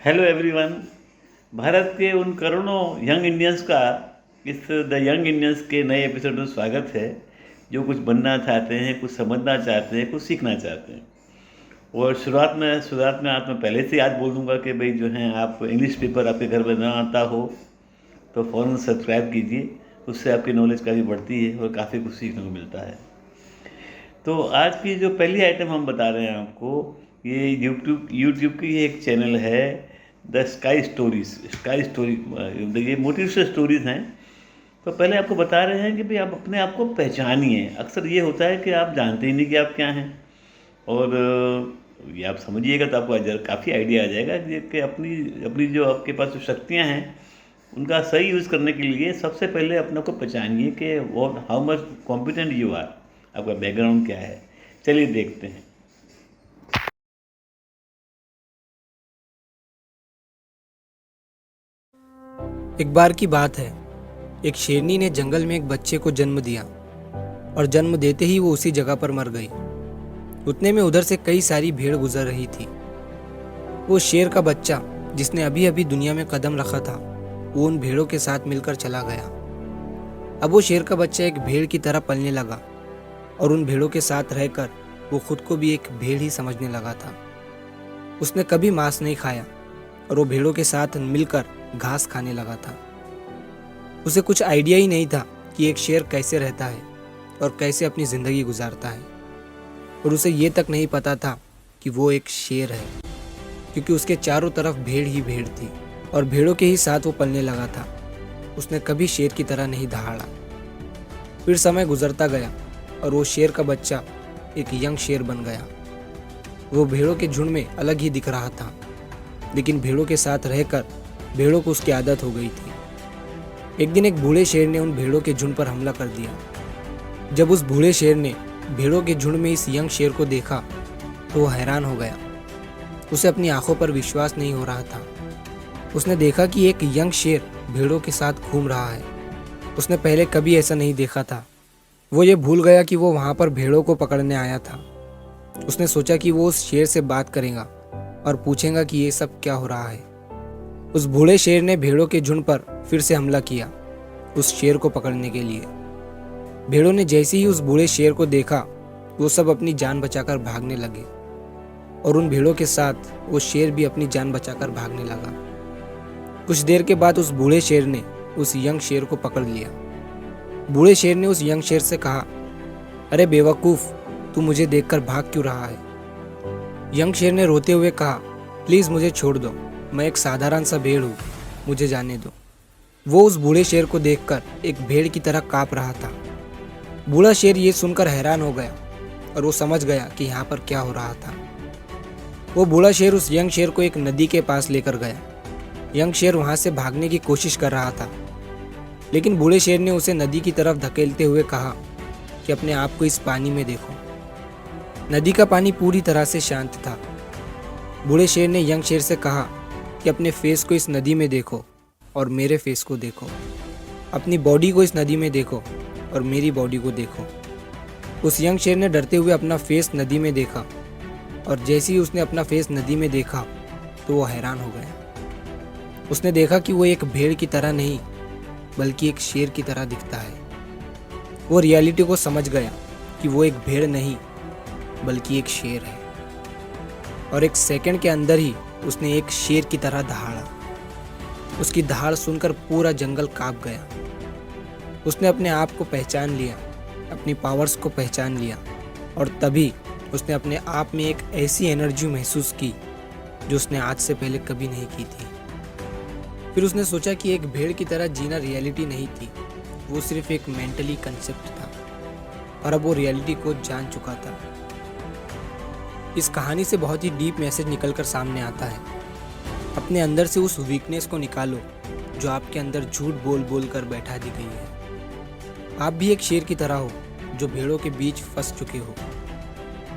Hello everyone. Bharat के उन करोड़ों यंग इंडियंस का इस द यंग इंडियंस के नए एपिसोड में स्वागत है, जो कुछ बनना चाहते हैं, कुछ समझना चाहते हैं, कुछ सीखना चाहते हैं। और शुरुआत में आज मैं पहले से याद बोल दूंगा कि भाई जो है, आप इंग्लिश पेपर आपके घर में ना आता हो तो फ़ौरन सब्सक्राइब कीजिए। उससे आपकी नॉलेज काफ़ी बढ़ती है और काफ़ी कुछ सीखने को मिलता है। तो आज की जो पहली आइटम हम बता रहे हैं आपको, ये यूट्यूब की एक चैनल है, the sky stories. Sky story, ये मोटिवेशनल स्टोरीज हैं। तो पहले आपको बता रहे हैं कि भाई आप अपने आप को पहचानिए। अक्सर ये होता है कि आप जानते ही नहीं कि आप क्या हैं। और ये आप समझिएगा तो आपको काफ़ी आइडिया आ जाएगा कि अपनी अपनी जो आपके पास जो शक्तियाँ हैं, उनका सही यूज़ करने के लिए सबसे पहले अपने को पहचानिए कि what how much competent you are. आपका बैकग्राउंड क्या है। चलिए देखते हैं। एक बार की बात है, एक शेरनी ने जंगल में एक बच्चे को जन्म दिया और जन्म देते ही वो उसी जगह पर मर गई। उतने में उधर से कई सारी भेड़ गुजर रही थी। वो शेर का बच्चा, जिसने अभी अभी दुनिया में कदम रखा था, वो उन भेड़ों के साथ मिलकर चला गया। अब वो शेर का बच्चा एक भेड़ की तरह पलने लगा और उन भेड़ों के साथ रहकर वो खुद को भी एक भेड़ ही समझने लगा था। उसने कभी मांस नहीं खाया और वो भेड़ों के साथ मिलकर घास खाने लगा था। उसे कुछ आइडिया ही नहीं था कि एक शेर कैसे रहता है और कैसे अपनी जिंदगी गुजारता है। और उसे ये तक नहीं पता था कि वो एक शेर है, क्योंकि उसके चारों तरफ भेड़ ही भेड़ थी और भेड़ों के ही साथ वो पलने लगा था। उसने कभी शेर की तरह नहीं दहाड़ा। फिर समय गुजरता गया और वो शेर का बच्चा एक यंग शेर बन गया। वो भेड़ों के झुंड में अलग ही दिख रहा था, लेकिन भेड़ों के साथ रहकर भेड़ों को उसकी आदत हो गई थी। एक दिन एक बूढ़े शेर ने उन भेड़ों के झुंड पर हमला कर दिया। जब उस बूढ़े शेर ने भेड़ों के झुंड में इस यंग शेर को देखा तो वो हैरान हो गया। उसे अपनी आंखों पर विश्वास नहीं हो रहा था। उसने देखा कि एक यंग शेर भेड़ों के साथ घूम रहा है। उसने पहले कभी ऐसा नहीं देखा था। वो ये भूल गया कि वो वहां पर भेड़ों को पकड़ने आया था। उसने सोचा कि वो उस शेर से बात करेगा और पूछेगा कि ये सब क्या हो रहा है। उस बूढ़े शेर ने भेड़ों के झुंड पर फिर से हमला किया, उस शेर को पकड़ने के लिए। भेड़ों ने जैसे ही उस बूढ़े शेर को देखा, वो सब अपनी जान बचाकर भागने लगे और उन भेड़ों के साथ वो शेर भी अपनी जान बचाकर भागने लगा। कुछ देर के बाद उस बूढ़े शेर ने उस यंग शेर को पकड़ लिया। बूढ़े शेर ने उस यंग शेर से कहा, अरे बेवकूफ, तू मुझे देखकर भाग क्यों रहा है? यंग शेर ने रोते हुए कहा, प्लीज मुझे छोड़ दो, मैं एक साधारण सा भेड़ हूँ, मुझे जाने दो। वो उस बूढ़े शेर को देखकर एक भेड़ की तरह कांप रहा था। बूढ़ा शेर ये सुनकर हैरान हो गया और वो समझ गया कि यहाँ पर क्या हो रहा था। वो बूढ़ा शेर उस यंग शेर को एक नदी के पास लेकर गया। यंग शेर वहां से भागने की कोशिश कर रहा था, लेकिन बूढ़े शेर ने उसे नदी की तरफ धकेलते हुए कहा कि अपने आप को इस पानी में देखो। नदी का पानी पूरी तरह से शांत था। बूढ़े शेर ने यंग शेर से कहा कि अपने फेस को इस नदी में देखो और मेरे फेस को देखो। अपनी बॉडी को इस नदी में देखो और मेरी बॉडी को देखो। उस यंग शेर ने डरते हुए अपना फेस नदी में देखा और जैसे ही उसने अपना फेस नदी में देखा तो वो हैरान हो गया। उसने देखा कि वो एक भेड़ की तरह नहीं, बल्कि एक शेर की तरह दिखता है। वो रियलिटी को समझ गया कि वो एक भेड़ नहीं, बल्कि एक शेर है। और एक सेकंड के अंदर ही उसने एक शेर की तरह दहाड़ा। उसकी दहाड़ सुनकर पूरा जंगल कांप गया। उसने अपने आप को पहचान लिया, अपनी पावर्स को पहचान लिया और तभी उसने अपने आप में एक ऐसी एनर्जी महसूस की जो उसने आज से पहले कभी नहीं की थी। फिर उसने सोचा कि एक भेड़ की तरह जीना रियलिटी नहीं थी, वो सिर्फ एक मेंटली कंसेप्ट था और अब वो रियलिटी को जान चुका था। इस कहानी से बहुत ही डीप मैसेज निकलकर सामने आता है। अपने अंदर से उस वीकनेस को निकालो जो आपके अंदर झूठ बोल बोल कर बैठा दी गई है। आप भी एक शेर की तरह हो जो भेड़ों के बीच फंस चुके हो।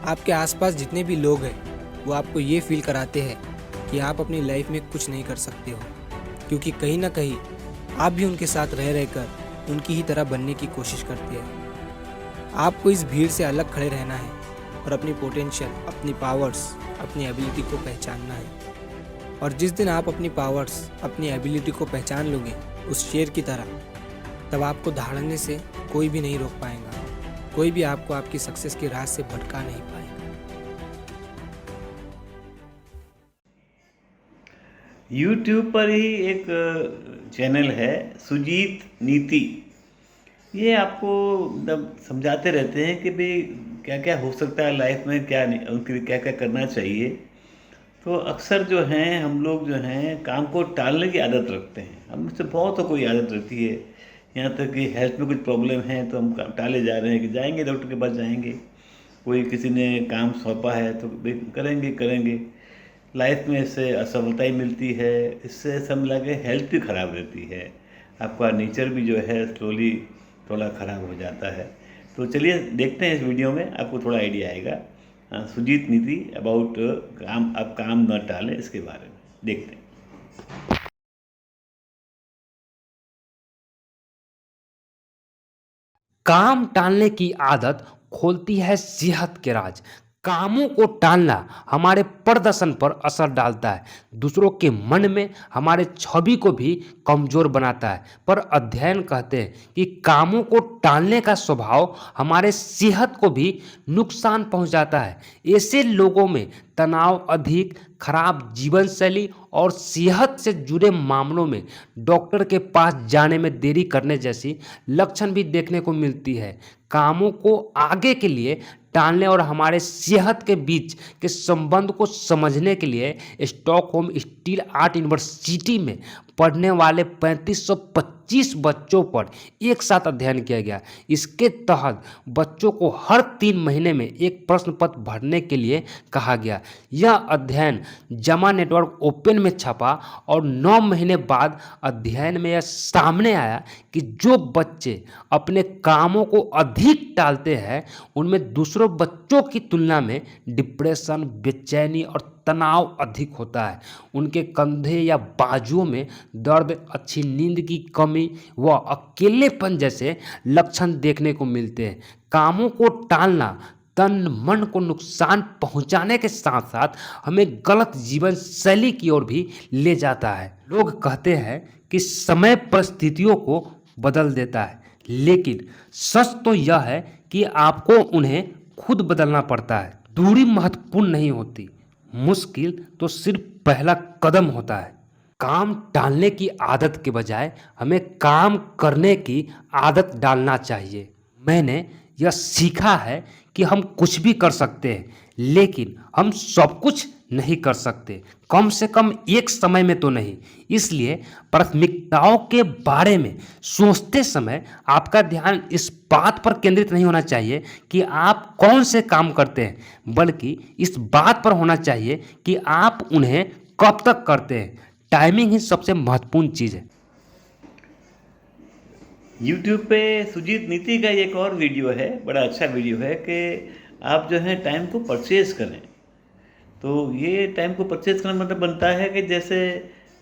आपके आसपास जितने भी लोग हैं वो आपको ये फील कराते हैं कि आप अपनी लाइफ में कुछ नहीं कर सकते हो, क्योंकि कहीं ना कहीं आप भी उनके साथ रह रहकर उनकी ही तरह बनने की कोशिश करते हैं। आपको इस भीड़ से अलग खड़े रहना है और अपनी पोटेंशियल, अपनी पावर्स, अपनी एबिलिटी को पहचानना है। और जिस दिन आप अपनी पावर्स, अपनी एबिलिटी को पहचान लोगे उस शेर की तरह, तब आपको दहाड़ने से कोई भी नहीं रोक पाएगा। कोई भी आपको आपकी सक्सेस की राह से भटका नहीं पाएगा। यूट्यूब पर ही एक चैनल है सुजीत नीति। ये आपको मतलब समझाते रहते हैं कि भाई क्या क्या हो सकता है लाइफ में, क्या नहीं, उनके लिए क्या क्या करना चाहिए। तो अक्सर जो हैं हम लोग जो हैं काम को टालने की आदत रखते हैं। हम में से बहुतों को ये आदत रहती है, यहाँ तक कि हेल्थ में कुछ प्रॉब्लम है तो हम टाले जा रहे हैं कि जाएंगे डॉक्टर के पास जाएंगे। कोई किसी ने काम सौंपा है तो भाई करेंगे करेंगे। लाइफ में इससे असफलता ही मिलती है, इससे सब मिला के हेल्थ भी ख़राब रहती है, आपका नेचर भी जो है स्लोली थोड़ा ख़राब हो जाता है। तो चलिए देखते हैं इस वीडियो में, आपको थोड़ा आइडिया आएगा। सुजीत नीति अबाउट काम, आप काम न टालें, इसके बारे में देखते हैं। काम टालने की आदत खोलती है सेहत के राज। कामों को टालना हमारे प्रदर्शन पर असर डालता है, दूसरों के मन में हमारे छवि को भी कमजोर बनाता है। पर अध्ययन कहते हैं कि कामों को टालने का स्वभाव हमारे सेहत को भी नुकसान पहुंचाता है। ऐसे लोगों में तनाव अधिक, खराब जीवन शैली और सेहत से जुड़े मामलों में डॉक्टर के पास जाने में देरी करने जैसी लक्षण भी देखने को मिलती है। कामों को आगे के लिए टालने और हमारे सेहत के बीच के संबंध को समझने के लिए स्टॉकहोम स्टील आर्ट यूनिवर्सिटी में पढ़ने वाले 3525 बच्चों पर एक साथ अध्ययन किया गया। इसके तहत बच्चों को हर 3 महीने में एक प्रश्न पत्र भरने के लिए कहा गया। यह अध्ययन जमा नेटवर्क ओपन में छपा और 9 महीने बाद अध्ययन में यह सामने आया कि जो बच्चे अपने कामों को अधिक टालते हैं उनमें दूसरों बच्चों की तुलना में डिप्रेशन, बेचैनी और तनाव अधिक होता है। उनके कंधे या बाजुओं में दर्द, अच्छी नींद की कमी व अकेलेपन जैसे लक्षण देखने को मिलते हैं। कामों को टालना तन मन को नुकसान पहुंचाने के साथ साथ हमें गलत जीवन शैली की ओर भी ले जाता है। लोग कहते हैं कि समय परिस्थितियों को बदल देता है, लेकिन सच तो यह है कि आपको उन्हें खुद बदलना पड़ता है। दूरी महत्वपूर्ण नहीं होती, मुश्किल तो सिर्फ पहला कदम होता है। काम टालने की आदत के बजाय हमें काम करने की आदत डालना चाहिए। मैंने यह सीखा है कि हम कुछ भी कर सकते हैं, लेकिन हम सब कुछ नहीं कर सकते, कम से कम एक समय में तो नहीं। इसलिए प्राथमिकताओं के बारे में सोचते समय आपका ध्यान इस बात पर केंद्रित नहीं होना चाहिए कि आप कौन से काम करते हैं, बल्कि इस बात पर होना चाहिए कि आप उन्हें कब तक करते हैं। टाइमिंग ही सबसे महत्वपूर्ण चीज़ है। यूट्यूब पे सुजीत नीति का एक और वीडियो है, बड़ा अच्छा वीडियो है कि आप जो है टाइम को परचेज़ करें। तो ये टाइम को परचेज़ करना मतलब बनता है कि जैसे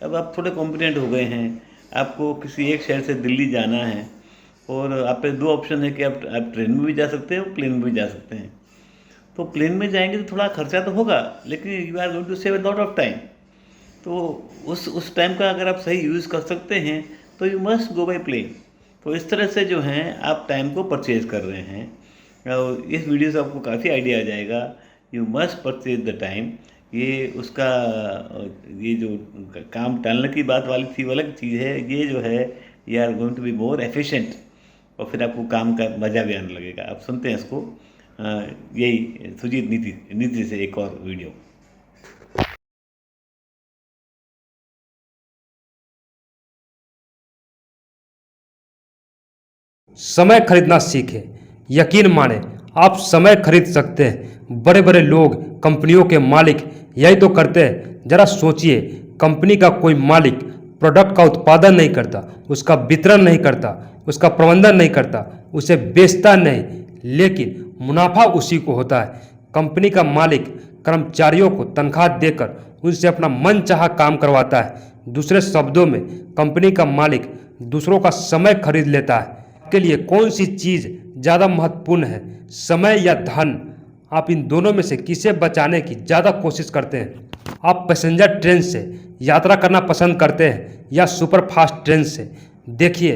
अब आप थोड़े कॉम्पिटेंट हो गए हैं, आपको किसी एक शहर से दिल्ली जाना है और आप पे 2 ऑप्शन है कि आप ट्रेन में भी जा सकते हैं और प्लेन में भी जा सकते हैं। तो प्लेन में जाएंगे तो थोड़ा खर्चा तो होगा, लेकिन you are going to save a lot of time. तो उस टाइम का अगर आप सही यूज़ कर सकते हैं तो you must go by plane. तो इस तरह से जो हैं आप टाइम को परचेज़ कर रहे हैं। और इस वीडियो से आपको काफ़ी आइडिया आ जाएगा। You must purchase the time. ये उसका ये जो काम टालने की बात वाली थी वो अलग चीज़ है। ये जो है you are going to be more efficient और फिर आपको काम का मज़ा भी आने लगेगा। आप सुनते हैं इसको, यही सुजीत नीति से एक और वीडियो। समय खरीदना सीखें। यकीन माने आप समय खरीद सकते हैं। बड़े बड़े लोग, कंपनियों के मालिक यही तो करते हैं। जरा सोचिए, कंपनी का कोई मालिक प्रोडक्ट का उत्पादन नहीं करता, उसका वितरण नहीं करता, उसका प्रबंधन नहीं करता, उसे बेचता नहीं, लेकिन मुनाफा उसी को होता है। कंपनी का मालिक कर्मचारियों को तनख्वाह देकर उनसे अपना मनचाहा काम करवाता है। दूसरे शब्दों में, कंपनी का मालिक दूसरों का समय खरीद लेता है। आपके लिए कौन सी चीज़ ज़्यादा महत्वपूर्ण है, समय या धन? आप इन दोनों में से किसे बचाने की ज़्यादा कोशिश करते हैं? आप पैसेंजर ट्रेन से यात्रा करना पसंद करते हैं या सुपर फास्ट ट्रेन से? देखिए,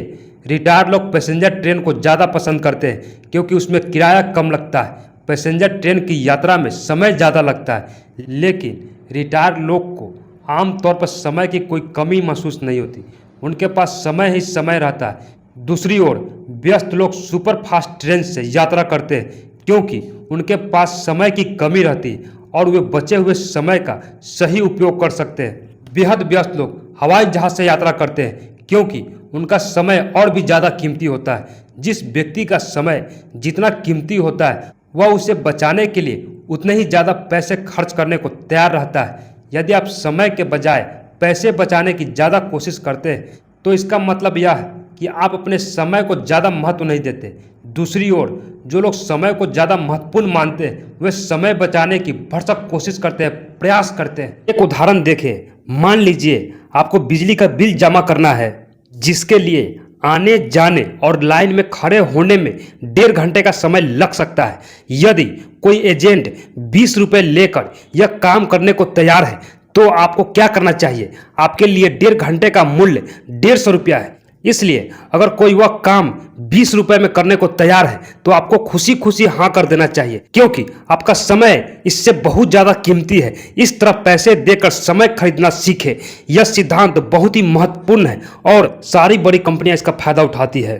रिटायर्ड लोग पैसेंजर ट्रेन को ज़्यादा पसंद करते हैं क्योंकि उसमें किराया कम लगता है। पैसेंजर ट्रेन की यात्रा में समय ज़्यादा लगता है, लेकिन रिटायर्ड लोग को आमतौर पर समय की कोई कमी महसूस नहीं होती। उनके पास समय ही समय रहता है। दूसरी ओर व्यस्त लोग सुपर फास्ट ट्रेन से यात्रा करते हैं क्योंकि उनके पास समय की कमी रहती है और वे बचे हुए समय का सही उपयोग कर सकते हैं। बेहद व्यस्त लोग हवाई जहाज़ से यात्रा करते हैं क्योंकि उनका समय और भी ज़्यादा कीमती होता है। जिस व्यक्ति का समय जितना कीमती होता है वह उसे बचाने के लिए उतने ही ज़्यादा पैसे खर्च करने को तैयार रहता है। यदि आप समय के बजाय पैसे बचाने की ज़्यादा कोशिश करते हैं तो इसका मतलब यह है कि आप अपने समय को ज़्यादा महत्व नहीं देते। दूसरी ओर जो लोग समय को ज़्यादा महत्वपूर्ण मानते हैं वे समय बचाने की भरसक कोशिश करते हैं, प्रयास करते हैं। एक उदाहरण देखें, मान लीजिए आपको बिजली का बिल जमा करना है जिसके लिए आने जाने और लाइन में खड़े होने में 1.5 घंटे का समय लग सकता है। यदि कोई एजेंट 20 रुपये लेकर यह काम करने को तैयार है तो आपको क्या करना चाहिए? आपके लिए 1.5 घंटे का मूल्य 150 रुपया है। इसलिए अगर कोई वह काम 20 रुपए में करने को तैयार है तो आपको खुशी खुशी हाँ कर देना चाहिए क्योंकि आपका समय इससे बहुत ज़्यादा कीमती है। इस तरह पैसे देकर समय खरीदना सीखें। यह सिद्धांत बहुत ही महत्वपूर्ण है और सारी बड़ी कंपनियां इसका फायदा उठाती है।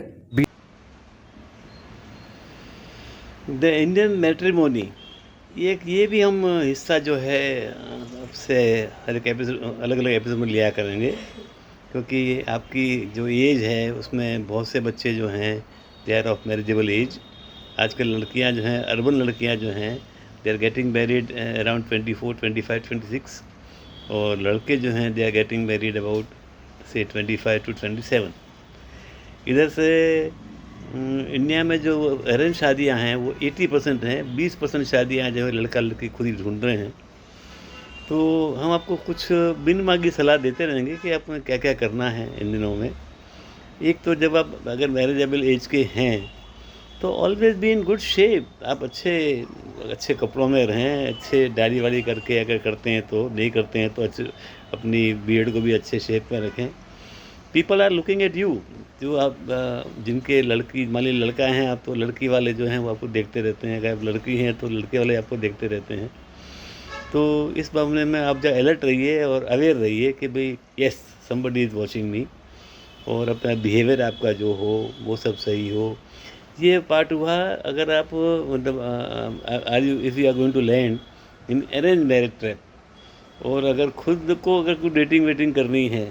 द इंडियन मैट्रिमोनी, ये भी हम हिस्सा जो है आपसे हर एक एपिसोड अलग अलग एपिसोड में लिया करेंगे क्योंकि आपकी जो एज है उसमें बहुत से बच्चे जो हैं they are of marriageable age. आजकल लड़कियां जो हैं, अर्बन लड़कियां जो हैं, they are getting married around 24, 25, 26 और लड़के जो हैं they are getting married about से 25 to 27। इधर से इंडिया में जो अरेंज शादियां हैं वो 80% हैं, 20% शादियां जो है लड़का लड़की खुद ही ढूंढ रहे हैं। तो हम आपको कुछ बिन मांगी सलाह देते रहेंगे कि आपको क्या क्या करना है इन दिनों में। एक तो जब आप अगर मैरिजेबल एज के हैं तो always be in good shape. आप अच्छे कपड़ों में रहें, अच्छे दाढ़ी वाड़ी करके अगर करते हैं तो, नहीं करते हैं तो अच्छे अपनी बियर्ड को भी अच्छे शेप में रखें। People are looking at you. जो आप जिनके लड़की मान लीजिए लड़का हैं आप तो लड़की वाले जो हैं वो आपको देखते रहते हैं, अगर आप लड़की हैं तो लड़के वाले आपको देखते रहते हैं। तो इस मामले में आप जो अलर्ट रहिए और अवेयर रहिए कि भाई यस समबडी इज़ वॉचिंग मी, और अपना बिहेवियर आपका जो हो वो सब सही हो। ये पार्ट हुआ अगर आप मतलब are you if you are going to land in arrange marriage trap. और अगर खुद को अगर कोई डेटिंग वेटिंग करनी है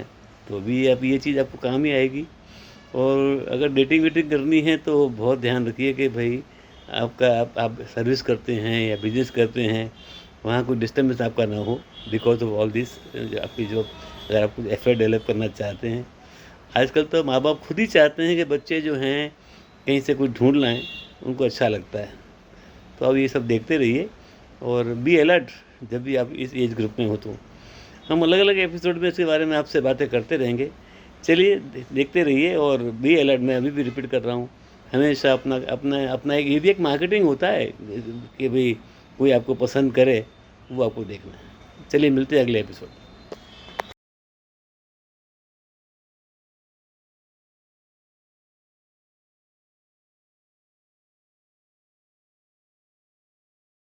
तो भी आप ये चीज़ आपको काम ही आएगी। और अगर डेटिंग वेटिंग करनी है तो बहुत ध्यान रखिए कि भाई आप सर्विस करते हैं या बिजनेस करते हैं, वहाँ कोई डिस्टर्बेंस आपका ना हो बिकॉज ऑफ ऑल दिस। आपकी जो अगर आप कुछ एफर्ट डेवलप करना चाहते हैं, आजकल तो माँ बाप खुद ही चाहते हैं कि बच्चे जो हैं कहीं से कुछ ढूंढ लाएं, उनको अच्छा लगता है। तो अब ये सब देखते रहिए और बी अलर्ट जब भी आप इस एज ग्रुप में हो। तो हम अलग अलग एपिसोड में इसके बारे में आपसे बातें करते रहेंगे। चलिए देखते रहिए और बी अलर्ट। मैं अभी भी रिपीट कर रहा हूँ, हमेशा अपना एक ये भी एक मार्केटिंग होता है कि भाई कोई आपको पसंद करे वो आपको देखना है। चलिए मिलते हैं अगले एपिसोड।